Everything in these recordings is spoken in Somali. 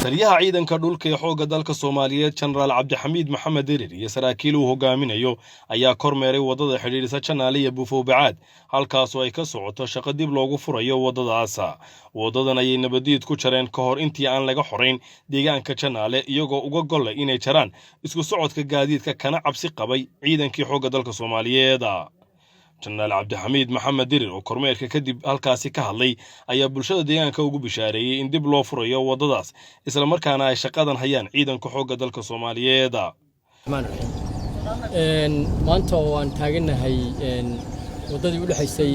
taliyaha ciidanka dhulka ee xoogga dalka Soomaaliyeed General Cabdixamiid Maxamed Dirir iyo saraakiil uu hogaaminayo ayaa kormeeray wadada xiriirisa Janaale iyo Buufo Bacaad halkaas oo ay ka socoto shaqo dib loogu furayo wadadaas. Wadadan ayay nabadiid ku jareen ka hor intii aan laga xoreyn deegaanka Janaale iyagoo uga go'lay inay jaraan isku socodka gaadiidka kana cabsi qabay ciidankii xoogga dalka Soomaaliyeed. General Cabdixamiid Maxamed Dirir oo kormeerka kadib halkaasi ka hadlay ayaa bulshada deegaanka ugu bishaareeyay in dib loo furayo wadadaas isla markaana ay shaqadan hayaan ciidanka xoogga dalka Soomaaliyeed. maanta oo aan taaganahay wadadii u dhaxaysay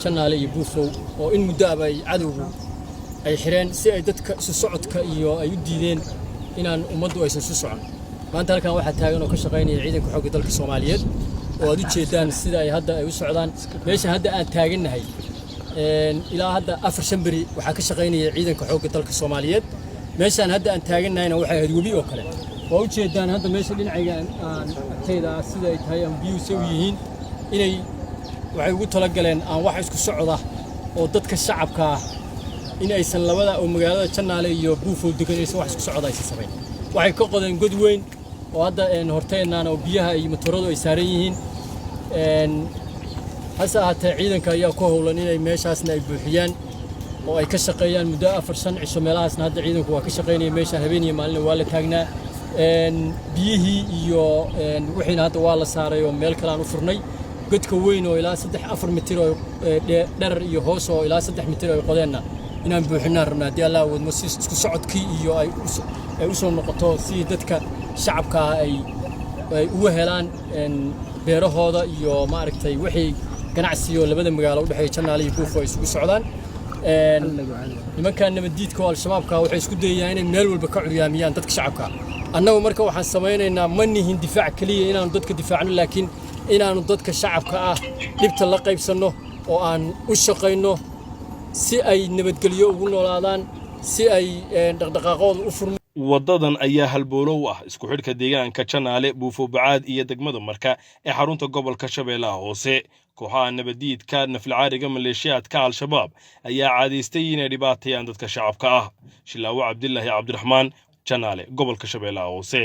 Janaale iyo Buufo oo in muddo ah ay cadowgu ay xireen si ay dadka isu socodka iyo ay u diideen inaan ummaddu aysan isu socon. maanta halkan waxa taagan oo ka shaqeynaya ciidanka xoogga dalka Soomaaliyeed oo aad u jeedaan sida ay hadda ay u socdaan meesha hadda aan taaganahay ilaa hadda 4 shanbari waxa ka shaqeynaya ciidanka xoogga dalka Soomaaliyeed meeshan hadda aan taaganahayna waxa ahayd webi oo kale oo u jeedaan hadda meesha dhinacayga aan agteeda sida ay tahay aan biyo soo yihiin inay waxay ugu tala galeen aan wax isku socda oo dadka shacabka ah in aysan labada oo magaalada Janaale iyo Buufo deganaysan wax isku socda aysan sameyn waxay ka qodeen god weyn oo hadda horteenana oo biyaha iyo motoradu ay saaran yihiin hasa hata ciidanka ayaa ku howlan inay meeshaasna ay buuxiyaan oo ay ka shaqeeyaan muddo 4 cisho meelahaasna hadda ciidanku waa ka shaqeynaya meesha habeen iyo maalin waa la taagnaa biyihii iyo wixii hadda waa la saaray oo meel kale aan u furnay godka weyn oo ilaa 3-4 mitir oo dherer iyo hoos oo ilaa 3 mitir oo qodeenna inaan buuxinaan rabnaa hadii Allah wadmo si isku socodkii iyo ay u soo noqoto si dadka shacabka ay ugu helaan beerahooda iyo maaragtay wixii ganacsiyo labada magaalo u dhaxay Janaale iyo Buufo ay isugu socdaan nimanka nabadiidka oo al-shabaabka waxay isku dayayaan inay meel walba ka curyaamiyaan dadka shacabka annagu marka waxaan sameynaynaa ma nihin difaac kaliya inaanu dadka difaacno laakiin inaanu dadka shacabka ah dhibta la qaybsano oo aan u shaqeyno si ay nabadgelyo ugu noolaadaan si ay dhaqdhaqaaqooda u furmaan. wadadan ayaa halbowlow ah isku xidhka deegaanka Janaale Buufo Bacaad iyo degmada Marka ee xarunta gobolka Shabeellaha Hoose kooxaha nabadiidka naflacaariga maleeshiyaadka al-shabaab ayaa caadaystay inay dhibaateeyaan dadka shacabka ah. Shilaawo Cabdillaahi Cabdiraxmaan Janaale gobolka Shabeellaha Hoose.